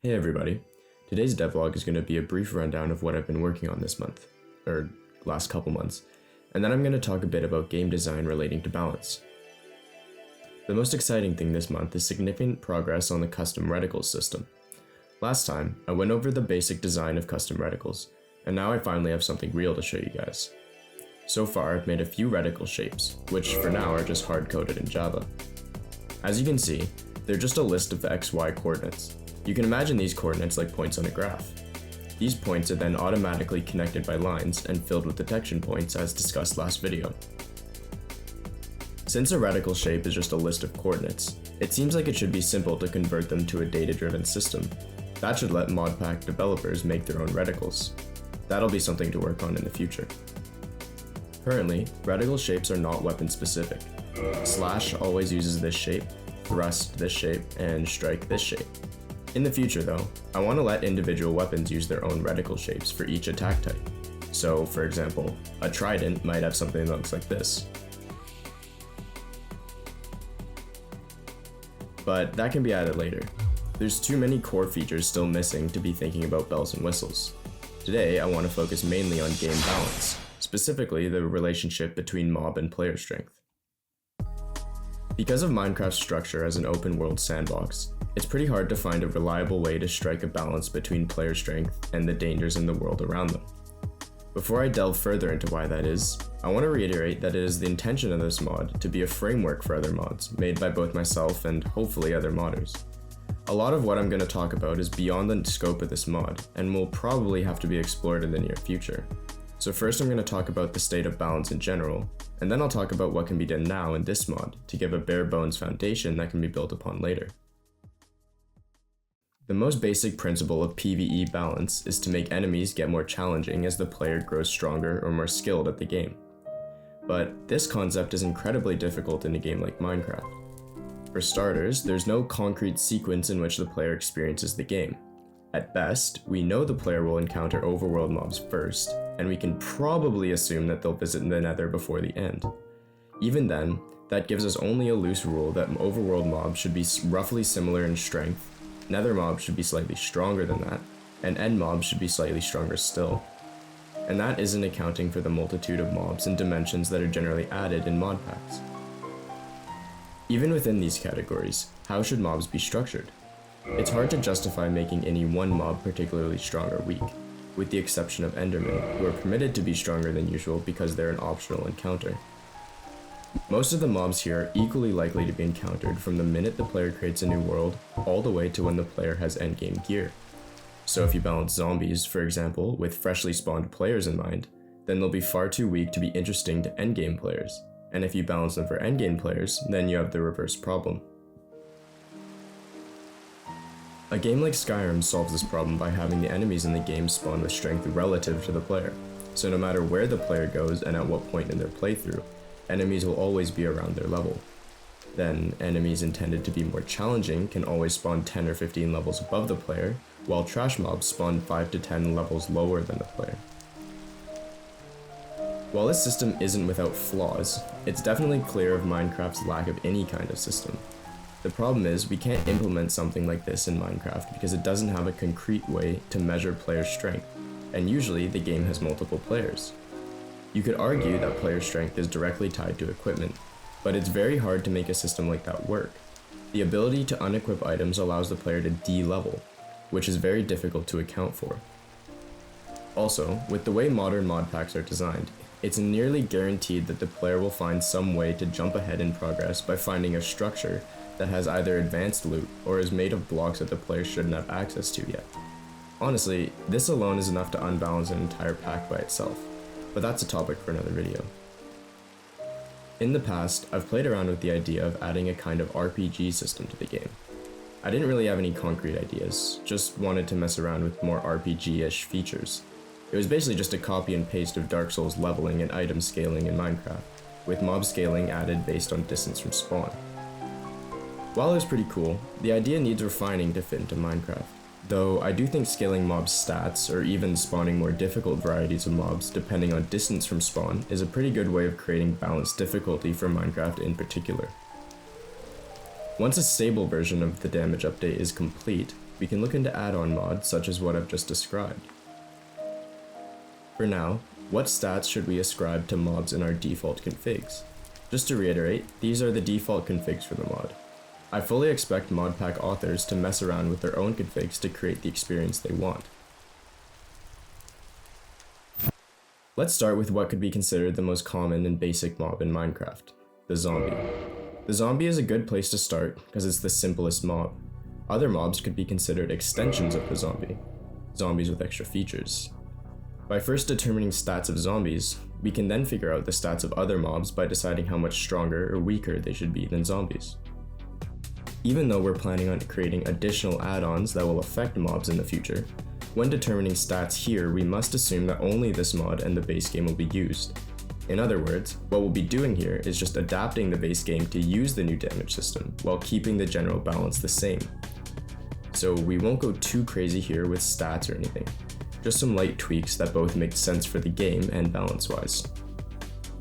Hey everybody, today's devlog is going to be a brief rundown of what I've been working on this month, or last couple months, and then I'm going to talk a bit about game design relating to balance. The most exciting thing this month is significant progress on the custom reticles system. Last time, I went over the basic design of custom reticles, and now I finally have something real to show you guys. So far, I've made a few reticle shapes, which for now are just hard-coded in Java. As you can see, they're just a list of XY coordinates. You can imagine these coordinates like points on a graph. These points are then automatically connected by lines and filled with detection points as discussed last video. Since a reticle shape is just a list of coordinates, it seems like it should be simple to convert them to a data-driven system. That should let modpack developers make their own reticles. That'll be something to work on in the future. Currently, reticle shapes are not weapon specific. Slash always uses this shape, thrust this shape, and strike this shape. In the future though, I want to let individual weapons use their own reticle shapes for each attack type. So, for example, a trident might have something that looks like this. But that can be added later. There's too many core features still missing to be thinking about bells and whistles. Today, I want to focus mainly on game balance, specifically the relationship between mob and player strength. Because of Minecraft's structure as an open world sandbox, it's pretty hard to find a reliable way to strike a balance between player strength and the dangers in the world around them. Before I delve further into why that is, I want to reiterate that it is the intention of this mod to be a framework for other mods made by both myself and hopefully other modders. A lot of what I'm going to talk about is beyond the scope of this mod and will probably have to be explored in the near future. So first I'm going to talk about the state of balance in general, and then I'll talk about what can be done now in this mod to give a bare bones foundation that can be built upon later. The most basic principle of PvE balance is to make enemies get more challenging as the player grows stronger or more skilled at the game. But this concept is incredibly difficult in a game like Minecraft. For starters, there's no concrete sequence in which the player experiences the game. At best, we know the player will encounter overworld mobs first, and we can probably assume that they'll visit the Nether before the end. Even then, that gives us only a loose rule that overworld mobs should be roughly similar in strength, Nether mobs should be slightly stronger than that, and end mobs should be slightly stronger still. And that isn't accounting for the multitude of mobs and dimensions that are generally added in mod packs. Even within these categories, how should mobs be structured? It's hard to justify making any one mob particularly strong or weak, with the exception of Endermen, who are permitted to be stronger than usual because they're an optional encounter. Most of the mobs here are equally likely to be encountered from the minute the player creates a new world, all the way to when the player has endgame gear. So if you balance zombies, for example, with freshly spawned players in mind, then they'll be far too weak to be interesting to endgame players, and if you balance them for endgame players, then you have the reverse problem. A game like Skyrim solves this problem by having the enemies in the game spawn with strength relative to the player, so no matter where the player goes and at what point in their playthrough, enemies will always be around their level. Then, enemies intended to be more challenging can always spawn 10 or 15 levels above the player, while trash mobs spawn 5 to 10 levels lower than the player. While this system isn't without flaws, it's definitely clear of Minecraft's lack of any kind of system. The problem is, we can't implement something like this in Minecraft because it doesn't have a concrete way to measure player strength, and usually the game has multiple players. You could argue that player strength is directly tied to equipment, but it's very hard to make a system like that work. The ability to unequip items allows the player to de-level, which is very difficult to account for. Also, with the way modern mod packs are designed, it's nearly guaranteed that the player will find some way to jump ahead in progress by finding a structure that has either advanced loot or is made of blocks that the player shouldn't have access to yet. Honestly, this alone is enough to unbalance an entire pack by itself, but that's a topic for another video. In the past, I've played around with the idea of adding a kind of RPG system to the game. I didn't really have any concrete ideas, just wanted to mess around with more RPG-ish features. It was basically just a copy and paste of Dark Souls leveling and item scaling in Minecraft, with mob scaling added based on distance from spawn. While it was pretty cool, the idea needs refining to fit into Minecraft, though I do think scaling mobs' stats or even spawning more difficult varieties of mobs depending on distance from spawn is a pretty good way of creating balanced difficulty for Minecraft in particular. Once a stable version of the damage update is complete, we can look into add-on mods such as what I've just described. For now, what stats should we ascribe to mobs in our default configs? Just to reiterate, these are the default configs for the mod. I fully expect mod pack authors to mess around with their own configs to create the experience they want. Let's start with what could be considered the most common and basic mob in Minecraft, the zombie. The zombie is a good place to start because it's the simplest mob. Other mobs could be considered extensions of the zombie, zombies with extra features. By first determining stats of zombies, we can then figure out the stats of other mobs by deciding how much stronger or weaker they should be than zombies. Even though we're planning on creating additional add-ons that will affect mobs in the future, when determining stats here, we must assume that only this mod and the base game will be used. In other words, what we'll be doing here is just adapting the base game to use the new damage system, while keeping the general balance the same. So we won't go too crazy here with stats or anything, just some light tweaks that both make sense for the game and balance-wise.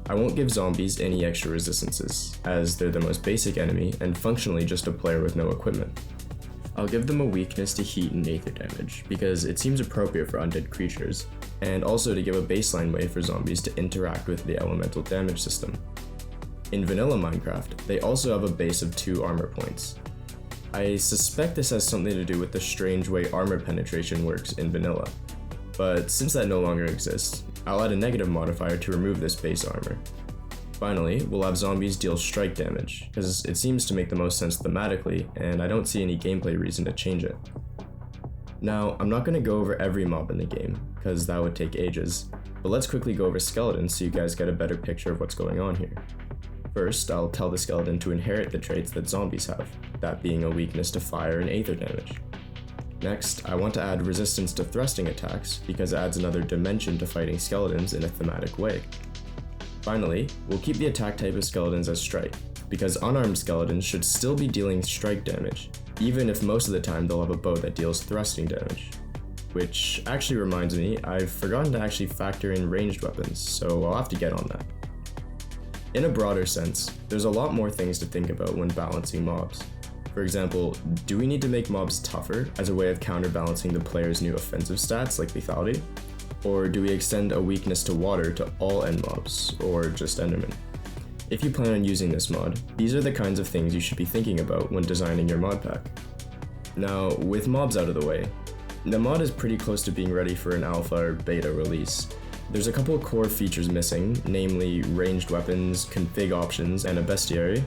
I won't give zombies any extra resistances, as they're the most basic enemy and functionally just a player with no equipment. I'll give them a weakness to heat and aether damage, because it seems appropriate for undead creatures, and also to give a baseline way for zombies to interact with the elemental damage system. In vanilla Minecraft, they also have a base of 2 armor points. I suspect this has something to do with the strange way armor penetration works in vanilla, but since that no longer exists, I'll add a negative modifier to remove this base armor. Finally, we'll have zombies deal strike damage, because it seems to make the most sense thematically, and I don't see any gameplay reason to change it. Now, I'm not going to go over every mob in the game, because that would take ages, but let's quickly go over skeletons so you guys get a better picture of what's going on here. First, I'll tell the skeleton to inherit the traits that zombies have, that being a weakness to fire and aether damage. Next, I want to add resistance to thrusting attacks, because it adds another dimension to fighting skeletons in a thematic way. Finally, we'll keep the attack type of skeletons as strike, because unarmed skeletons should still be dealing strike damage, even if most of the time they'll have a bow that deals thrusting damage. Which actually reminds me, I've forgotten to actually factor in ranged weapons, so I'll have to get on that. In a broader sense, there's a lot more things to think about when balancing mobs. For example, do we need to make mobs tougher as a way of counterbalancing the player's new offensive stats like lethality? Or do we extend a weakness to water to all end mobs, or just endermen? If you plan on using this mod, these are the kinds of things you should be thinking about when designing your mod pack. Now, with mobs out of the way, the mod is pretty close to being ready for an alpha or beta release. There's a couple of core features missing, namely ranged weapons, config options, and a bestiary.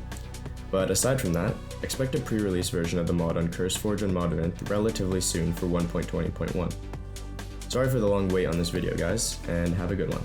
But aside from that, expect a pre-release version of the mod on CurseForge and Mod relatively soon for 1.20.1. Sorry for the long wait on this video, guys, and have a good one.